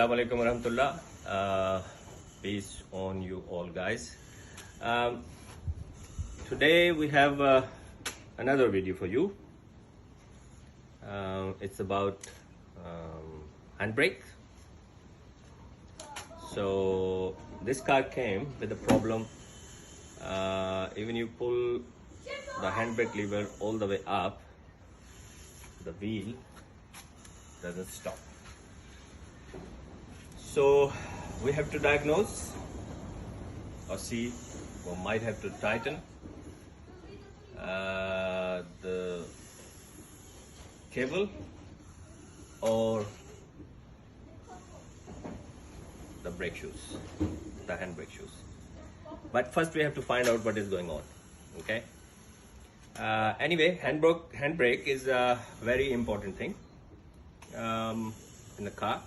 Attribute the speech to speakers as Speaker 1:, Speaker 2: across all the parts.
Speaker 1: Assalamu alaikum warahmatullah. Peace on you all, guys. Today we have another video for you. It's about handbrake. So this car came with a problem. Even you pull the handbrake lever all the way up, the wheel doesn't stop. So we have to diagnose or see, or might have to tighten the cable or the brake shoes, the handbrake shoes. But first we have to find out what is going on. Okay. Anyway, handbrake is a very important thing in the car,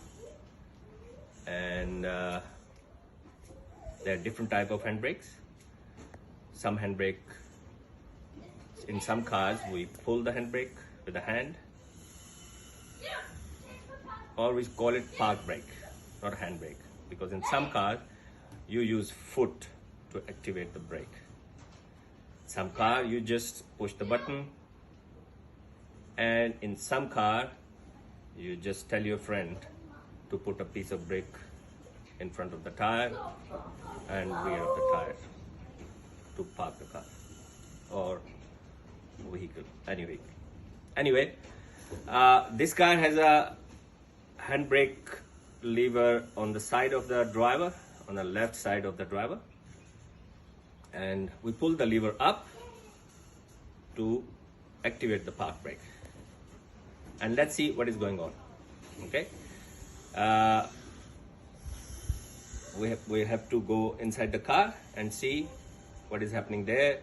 Speaker 1: and there are different type of handbrakes. Some handbrake, in some cars we pull the handbrake with the hand, or we call it park brake, not a handbrake, because in some cars you use foot to activate the brake. Some car you just push the button, and in some car you just tell your friend to put a piece of brake in front of the tire and rear of the tire to park the car or vehicle, any vehicle. Anyway, this car has a handbrake lever on the side of the driver, on the left side of the driver, and we pull the lever up to activate the park brake. And let's see what is going on. Okay. We have to go inside the car and see what is happening there.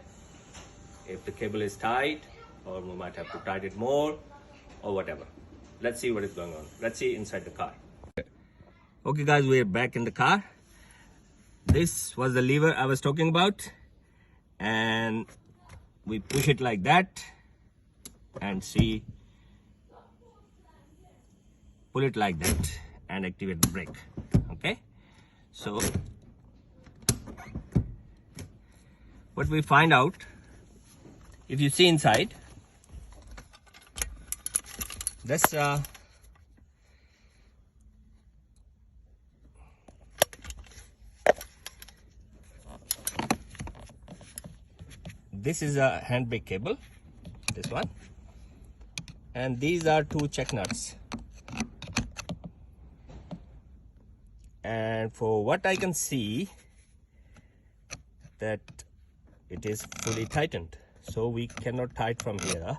Speaker 1: If the cable is tight, or we might have to tighten it more, or whatever. Let's see what is going on. Let's see inside the car. Okay guys, we're back in the car. This was the lever I was talking about, and we push it like that and see, pull it like that and activate the brake. Okay, so what we find out, if you see inside, this this is a handbrake cable, this one, and these are two check nuts. And for what I can see, that it is fully tightened, so we cannot tighten from here,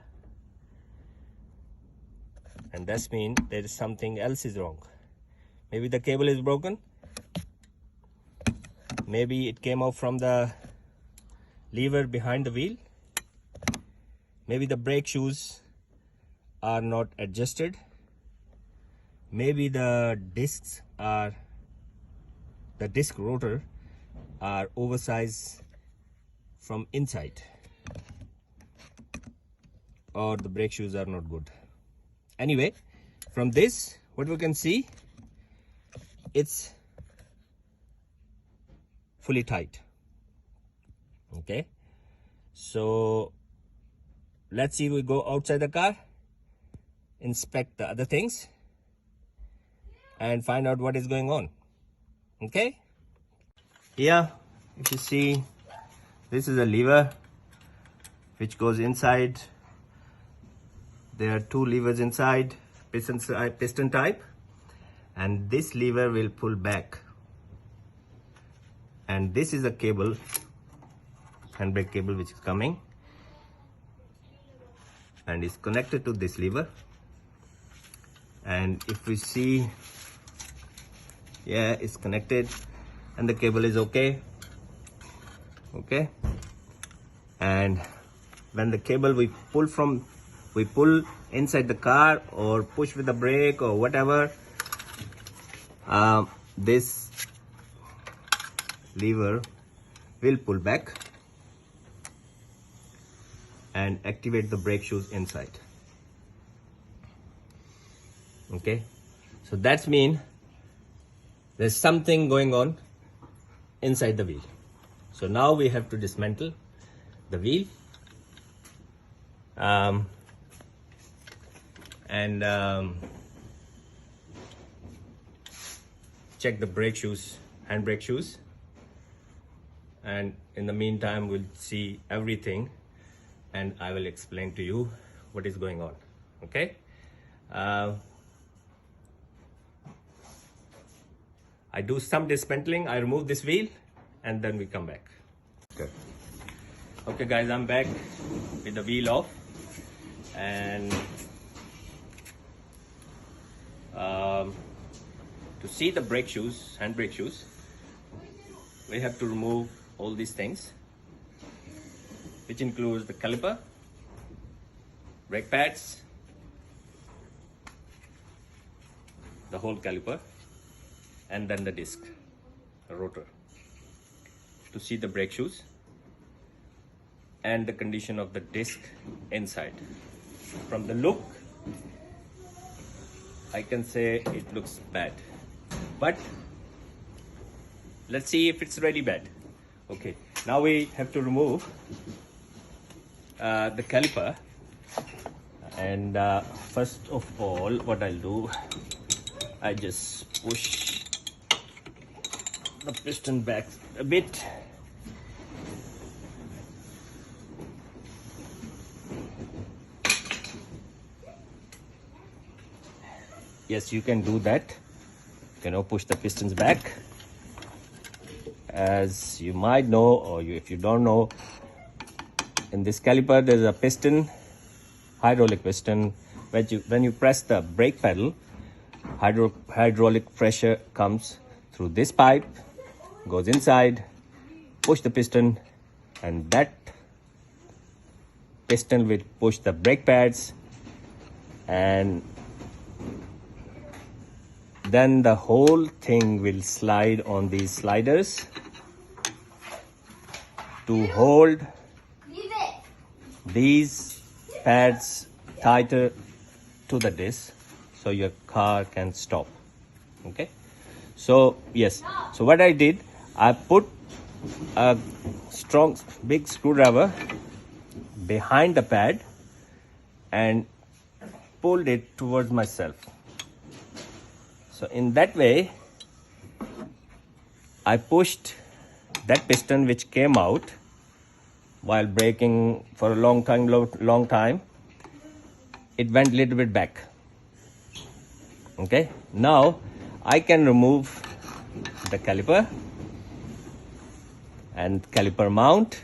Speaker 1: and that means there is something else is wrong. Maybe the cable is broken, maybe it came out from the lever behind the wheel, maybe the brake shoes are not adjusted, maybe the discs are, the disc rotor are oversized from inside, or the brake shoes are not good. Anyway, from this what we can see, it's fully tight. Okay, so let's see, we go outside the car, inspect the other things, and find out what is going on. Okay, here if you see, this is a lever which goes inside. There are two levers inside, piston type, and this lever will pull back, and this is a cable, handbrake cable, which is coming and is connected to this lever. And if we see, yeah, it's connected and the cable is okay. And when the cable we pull inside the car or push with the brake or whatever, this lever will pull back and activate the brake shoes inside. Okay, so that's mean there's something going on inside the wheel. So now we have to dismantle the wheel and check the brake shoes, handbrake shoes, and in the meantime we'll see everything and I will explain to you what is going on. Okay, I do some dismantling, I remove this wheel and then we come back. Okay guys, I'm back with the wheel off, and to see the brake shoes, handbrake shoes, we have to remove all these things, which includes the caliper, brake pads, the whole caliper, and then the disc, the rotor, to see the brake shoes and the condition of the disc inside. From the look, I can say it looks bad, but let's see if it's really bad. Okay, now we have to remove the caliper, and first of all what I'll do, I just push the piston back a bit. Yes, you can do that, push the pistons back. As you might know, or if you don't know, in this caliper there's a piston, hydraulic piston. When you press the brake pedal, hydraulic pressure comes through this pipe, goes inside, push the piston, and that piston will push the brake pads, and then the whole thing will slide on these sliders to hold these pads tighter to the disc so your car can stop. Okay, so yes, so what I did, I put a strong big screwdriver behind the pad and pulled it towards myself. So in that way, I pushed that piston which came out while braking for a long time. It went a little bit back. Okay, now I can remove the caliper and caliper mount,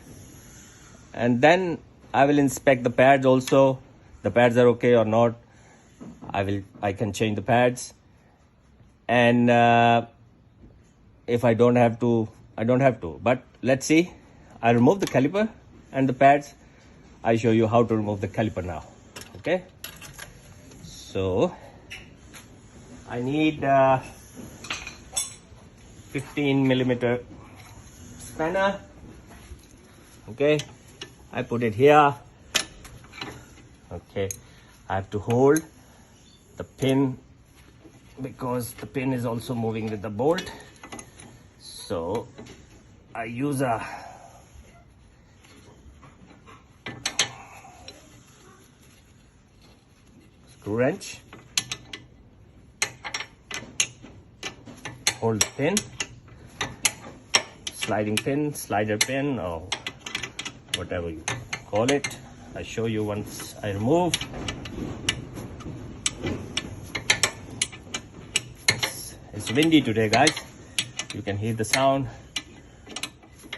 Speaker 1: and then I will inspect the pads also. The pads are okay or not. I can change the pads. And if I don't have to, I don't have to. But let's see. I remove the caliper and the pads. I show you how to remove the caliper now. Okay. So I need 15mm spanner. Okay. I put it here. Okay. I have to hold the pin, because the pin is also moving with the bolt. So I use a screw wrench, hold the pin, sliding pin, slider pin, or whatever you call it. I show you once I remove. It's windy today, guys. You can hear the sound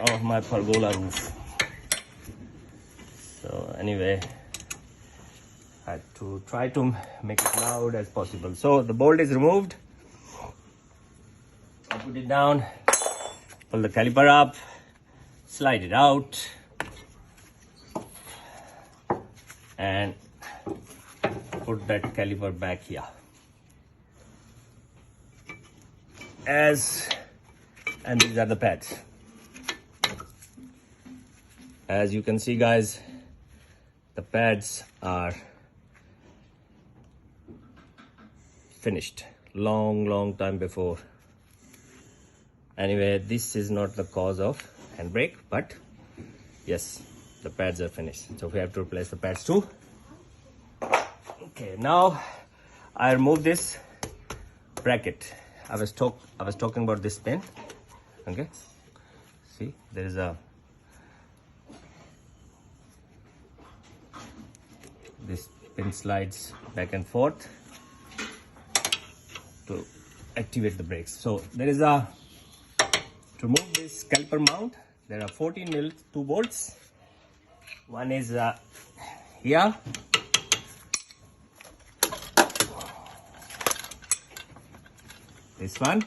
Speaker 1: of my pergola roof. So anyway, I had to try to make it loud as possible. So the bolt is removed. I put it down, pull the caliper up, slide it out, and put that caliper back here. And these are the pads. As you can see, guys, the pads are finished long time before Anyway, this is not the cause of handbrake, but yes, the pads are finished, so we have to replace the pads too. Okay, now I remove this bracket. I was talking about this pin. Okay, see, there is a this pin slides back and forth to activate the brakes. So there is a, to remove this caliper mount, there are 14 mil 2 bolts. One is here, this one,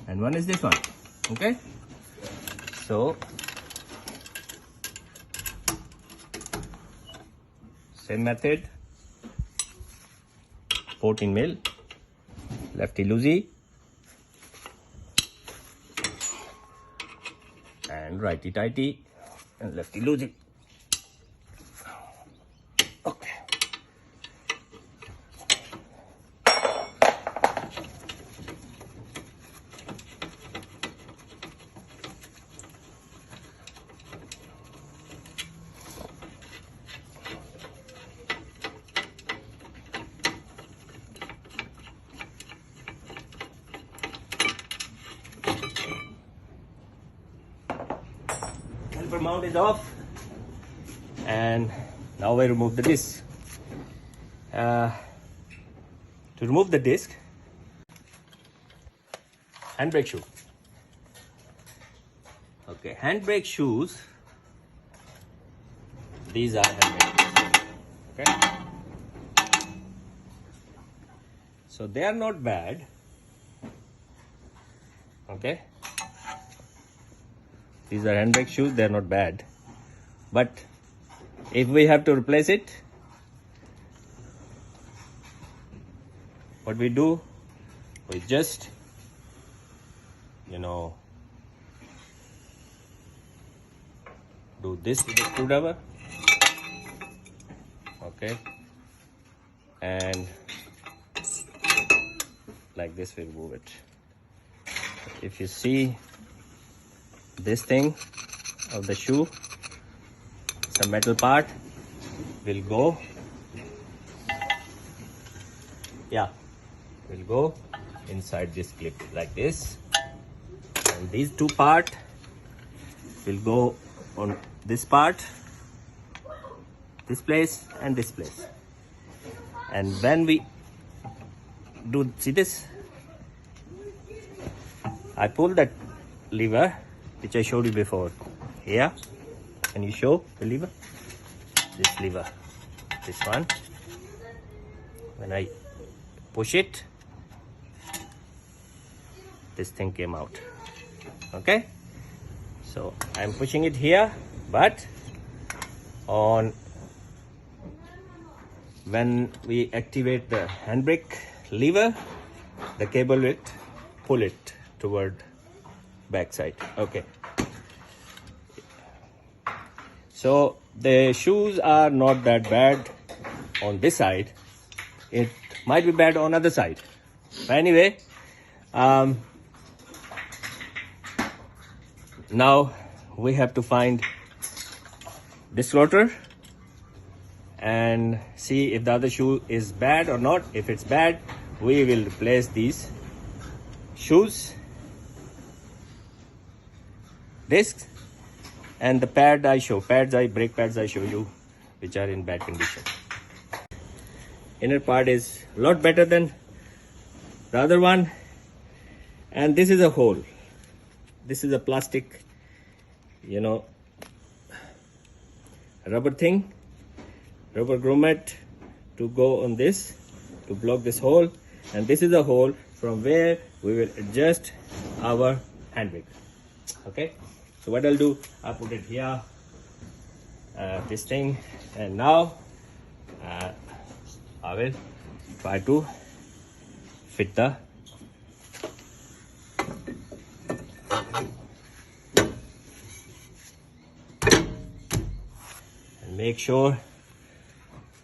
Speaker 1: and one is this one. Okay, so same method, 14 mil, lefty loosey and righty tighty and lefty loosey. Okay. Caliper mount is off, and now I remove the disc. To remove the disc, handbrake shoe. Okay, handbrake shoes. These are handbrake. Okay, so they are not bad. Okay, these are handbrake shoes. They are not bad, but if we have to replace it, what we do, we just, do this with a screwdriver. Okay, and like this we remove it. If you see this thing of the shoe, some metal part will go, will go inside this clip like this, and these two parts will go on this part, this place and this place. And when we do, see this, I pull that lever which I showed you before. Here, can you show the lever? This lever, this one. When I push it, this thing came out. Okay, so I'm pushing it here, but when we activate the handbrake lever, the cable will pull it toward backside. Okay, so the shoes are not that bad on this side. It might be bad on other side, but anyway, now we have to find this rotor and see if the other shoe is bad or not. If it's bad, we will replace these shoes, discs, and the brake pads I show you, which are in bad condition. Inner part is a lot better than the other one, and this is a hole. This is a plastic, rubber thing, rubber grommet to go on this to block this hole, and this is a hole from where we will adjust our handbrake. Okay, so what I'll do, I'll put it here, this thing, and now I will try to fit the and make sure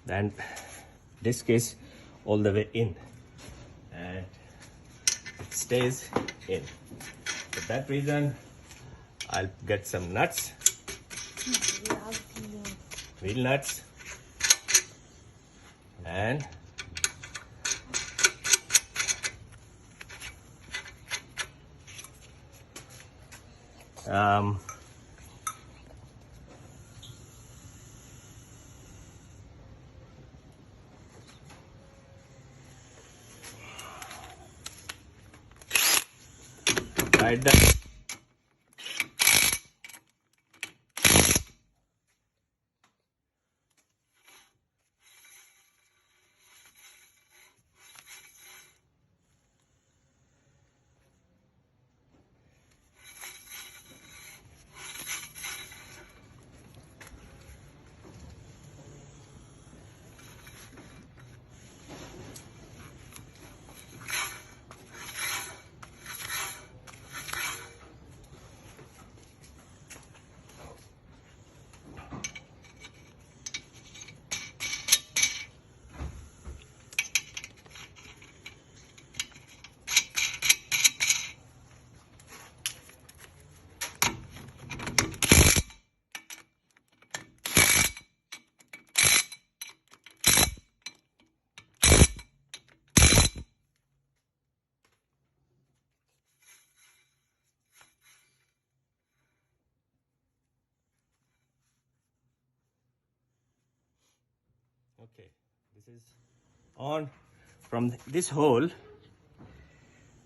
Speaker 1: that disc is all the way in and it stays in. For that reason, I'll get some nuts, wheel nuts, and right there. Okay, this is on. From this hole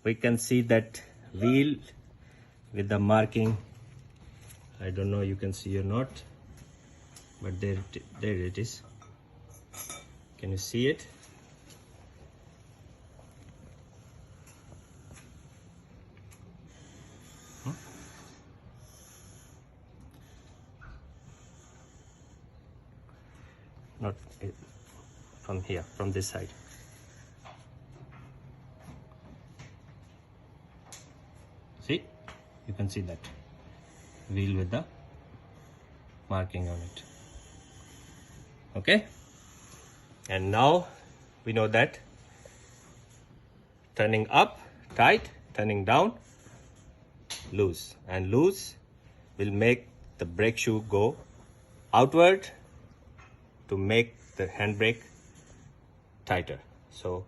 Speaker 1: we can see that wheel with the marking. I don't know you can see or not, but there it is. Can you see it? Not from here, from this side. See, you can see that wheel with the marking on it. Okay, and now we know that turning up tight, turning down loose, and loose will make the brake shoe go outward to make the handbrake tighter. So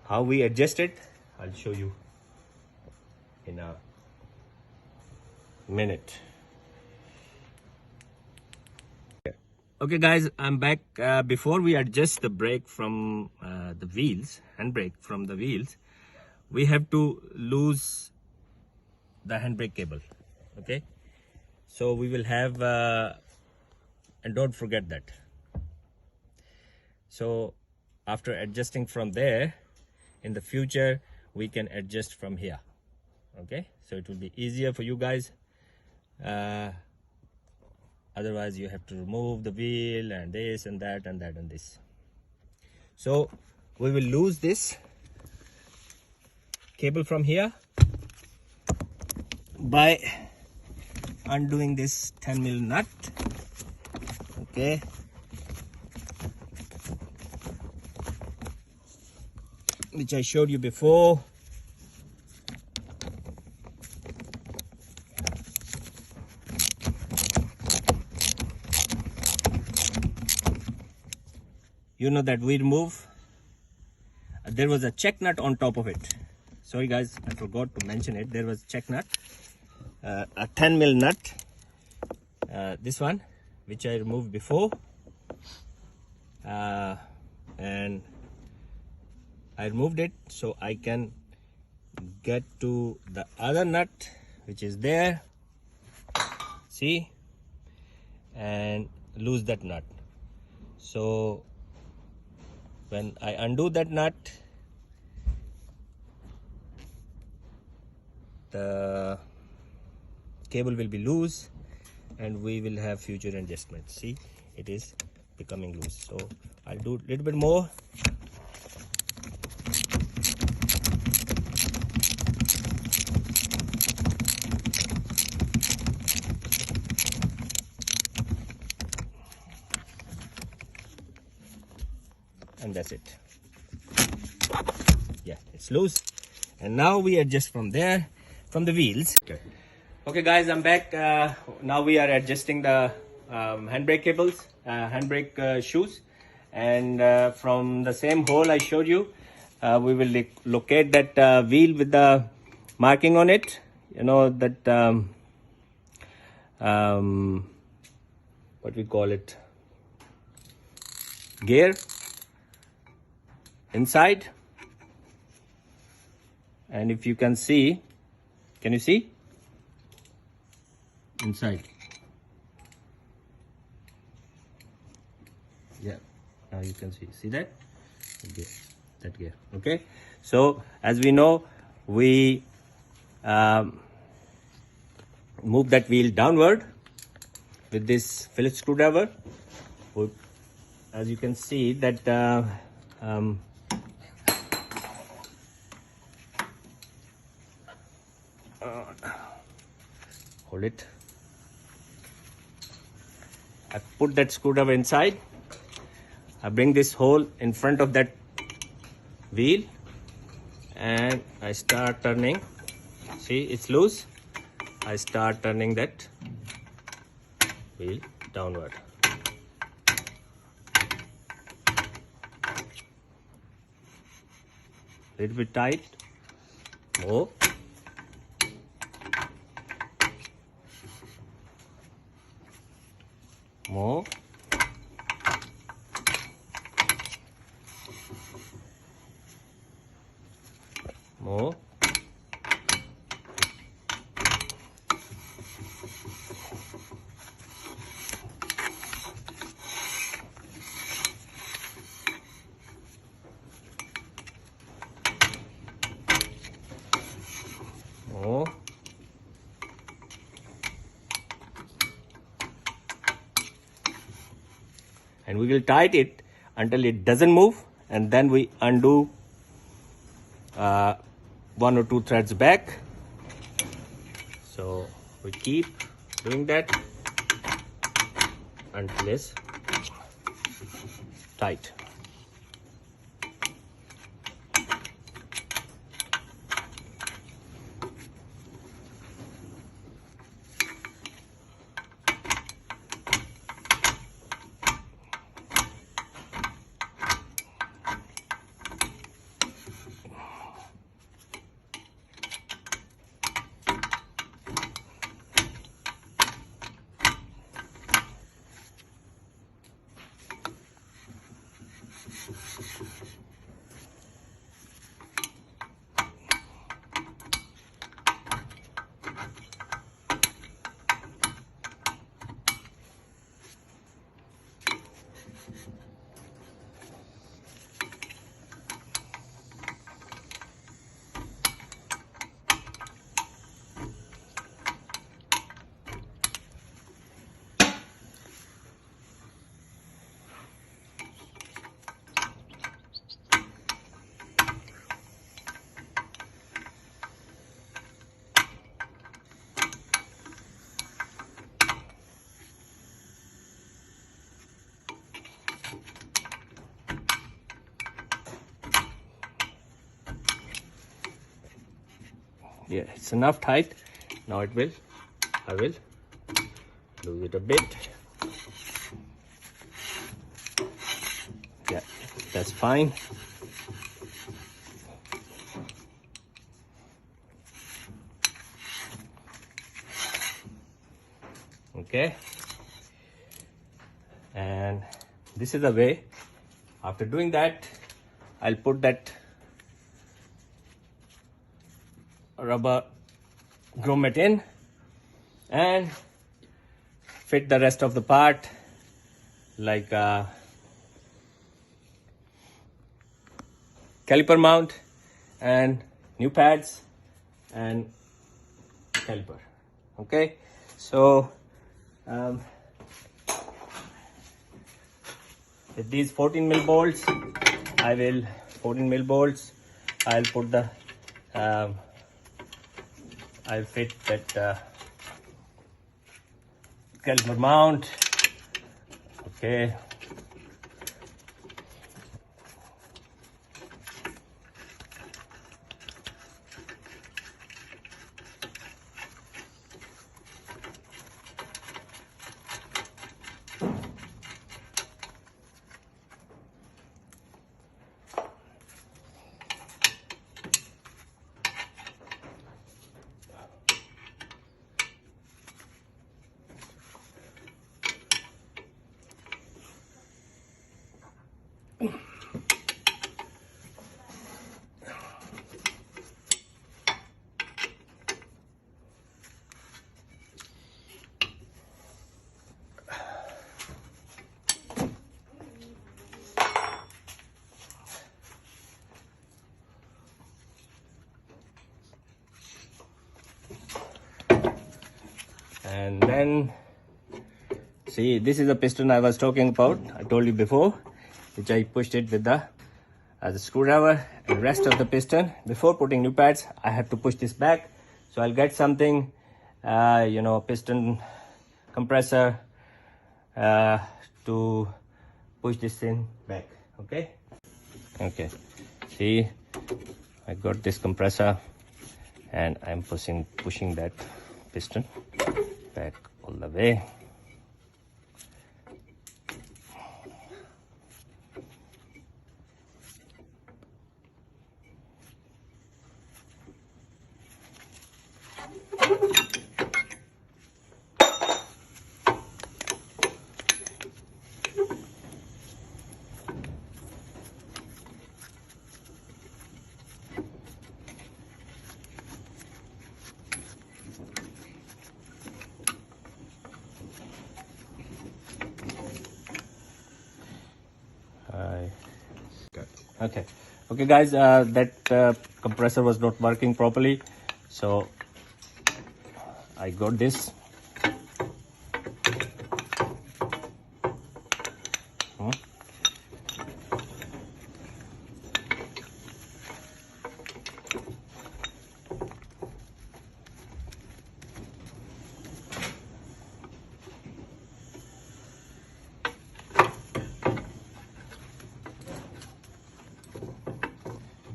Speaker 1: how we adjust it, I'll show you in a minute. Okay guys, I'm back. Before we adjust the brake from the wheels, handbrake from the wheels, we have to lose the handbrake cable. Okay, so we will have and don't forget that. So after adjusting from there, in the future we can adjust from here. Okay, so it will be easier for you guys. Otherwise you have to remove the wheel and this and that and that and this. So we will lose this cable from here by undoing this 10mm nut. Okay, which I showed you before. You know that we remove, there was a check nut on top of it. Sorry guys, I forgot to mention it. There was check nut, a 10mm nut, this one which I removed before, and I removed it so I can get to the other nut which is there, see, and lose that nut. So when I undo that nut, the cable will be loose and we will have future adjustments. See, it is becoming loose. So I'll do a little bit more. And that's it. Yeah, it's loose. And now we adjust from there. from the wheels. Okay guys, I'm back. Now we are adjusting the handbrake cables, handbrake shoes, and from the same hole I showed you, we will locate that wheel with the marking on it. You know that what we call it, gear inside. And if you can see, can you see inside? Yeah, now you can see that gear, that gear. Okay, so as we know, we move that wheel downward with this Phillips screwdriver. As you can see that hold it. I put that screwdriver inside. I bring this hole in front of that wheel and I start turning. See, it's loose. I start turning that wheel downward. Little bit tight. More. More. More. More. And we will tighten it until it doesn't move, and then we undo one or two threads back. So we keep doing that until it's tight. Yeah, it's enough tight. Now I will lose it a bit. Yeah, that's fine. Okay, and this is the way. After doing that, I'll put that rubber grommet in and fit the rest of the part, like caliper mount and new pads and caliper. Okay, so with these 14 mil bolts, I'll put the I'll fit that caliper mount. Okay, And then see, this is the piston I was talking about. I told you before, which I pushed it with the screwdriver. And rest of the piston, before putting new pads, I have to push this back. So I'll get something, piston compressor to push this thing back. Okay. See, I got this compressor, and I'm pushing that piston back all the way. Okay guys, that compressor was not working properly, so I got this.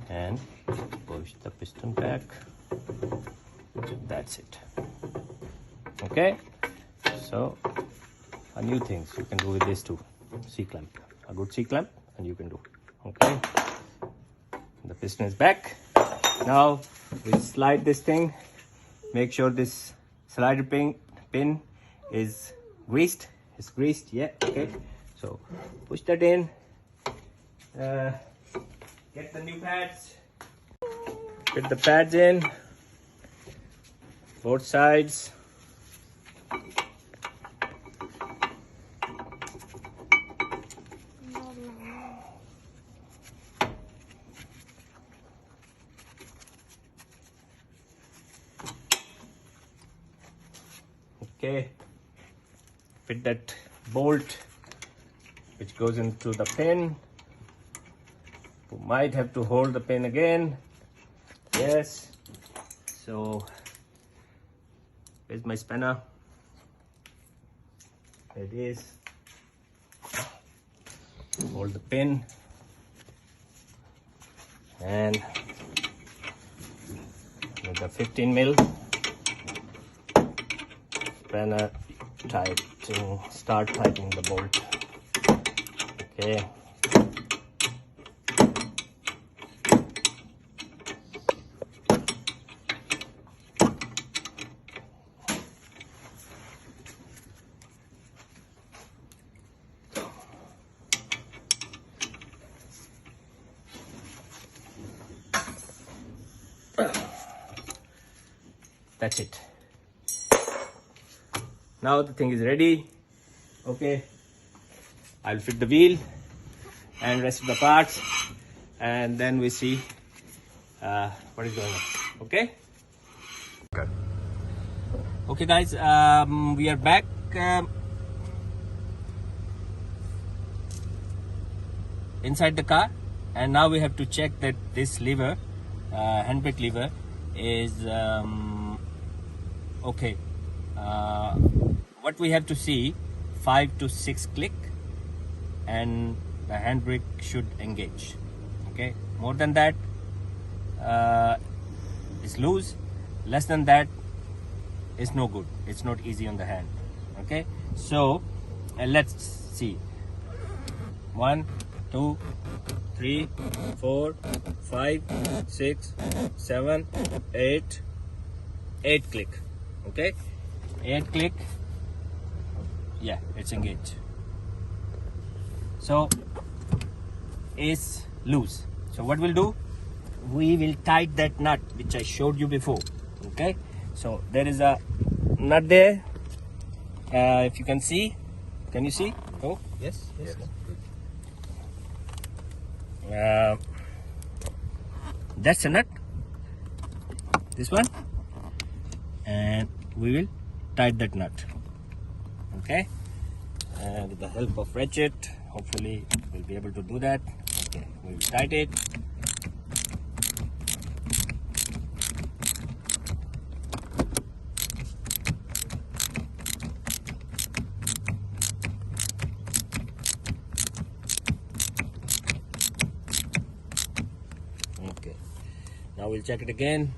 Speaker 1: And push the piston back. That's it. Okay, so a new things you can do with this too. C-clamp, a good C-clamp, and you can do. Okay, the piston is back. Now we'll slide this thing. Make sure this slider pin is greased. It's greased, yeah. Okay, so push that in. Get the new pads. Put the pads in. Both sides. Okay. Fit that bolt which goes into the pin. You might have to hold the pin again. Yes. So where's my spanner? There it is. Hold the pin and with the 15mm spanner start tightening the bolt. Okay. That's it. Now the thing is ready. Okay, I'll fit the wheel and rest of the parts, and then we see what is going on. Okay. Good. Okay guys, we are back. Inside the car, and now we have to check that this lever, handbrake lever, is okay. What we have to see, 5 to 6 click, and the handbrake should engage. Okay, more than that is loose, less than that is no good. It's not easy on the hand. Okay, so let's see. 1, 2, 3, 4, 5, 6, 7, 8. 8 click. Okay, 8 click. Yeah, it's engaged. So it's loose. So what we'll do, we will tighten that nut which I showed you before. Okay, so there is a nut there. If you can see, can you see? Oh yes, yes. That's a nut, this one, and we will tight that nut. Okay, and with the help of ratchet, hopefully we'll be able to do that. Okay, we'll tighten it. Okay, now we'll check it again.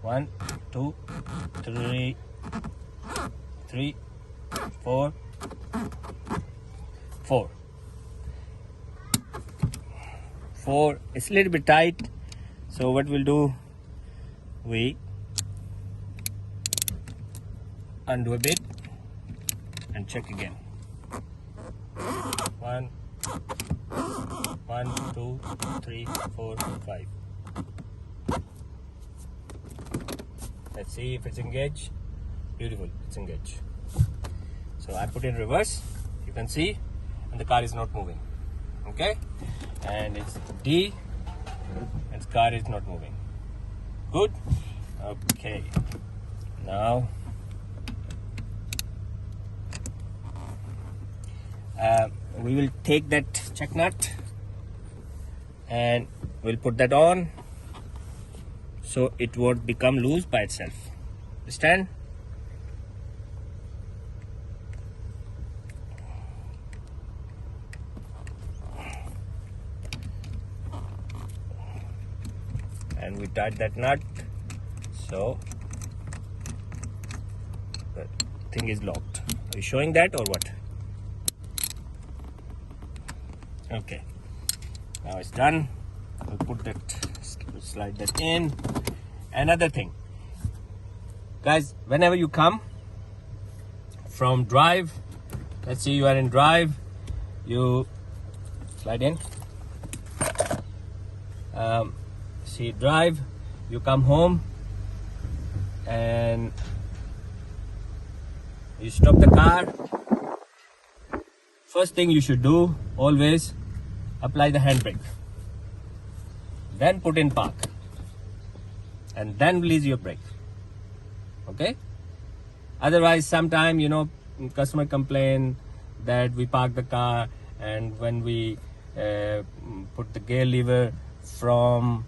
Speaker 1: 1, 2, 3, 4, 4. 4. It's a little bit tight, so what we'll do, we undo a bit and check again. 1, 2, 3, 4, 5. Let's see if it's engaged. Beautiful, it's engaged. So I put in reverse, you can see, and the car is not moving. Okay, and it's D, and the car is not moving. Good. Okay, now we will take that check nut and we'll put that on, so it won't become loose by itself. Understand? And we tied that nut, so the thing is locked. Are you showing that or what? Okay, now it's done. We'll put that, slide that in. Another thing, guys, whenever you come from drive, let's say you are in drive, you slide in. See, drive, you come home and you stop the car. First thing you should do, always apply the handbrake, then put in park, and then release your brake. Okay, otherwise sometime, you know, customer complain that we park the car, and when we put the gear lever from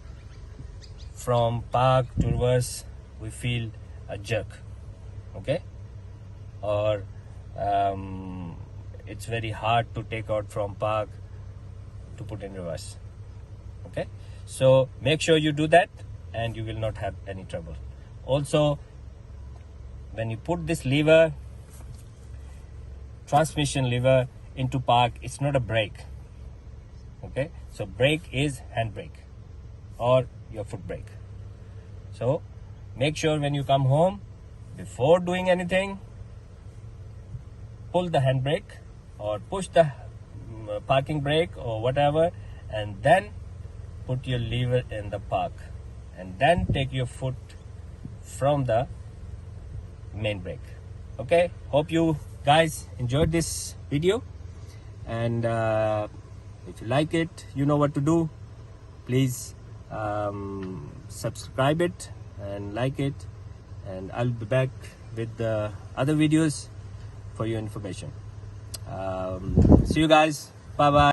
Speaker 1: park to reverse, we feel a jerk. Okay, or it's very hard to take out from park to put in reverse. Okay, so make sure you do that and you will not have any trouble. Also, when you put this lever, transmission lever, into park, it's not a brake. Okay, so brake is handbrake or your foot brake. So make sure when you come home, before doing anything, pull the handbrake or push the parking brake or whatever, and then put your lever in the park, and then take your foot from the main brake. Okay, hope you guys enjoyed this video, and if you like it, you know what to do. Please subscribe it and like it, and I'll be back with the other videos for your information. See you guys. Bye bye.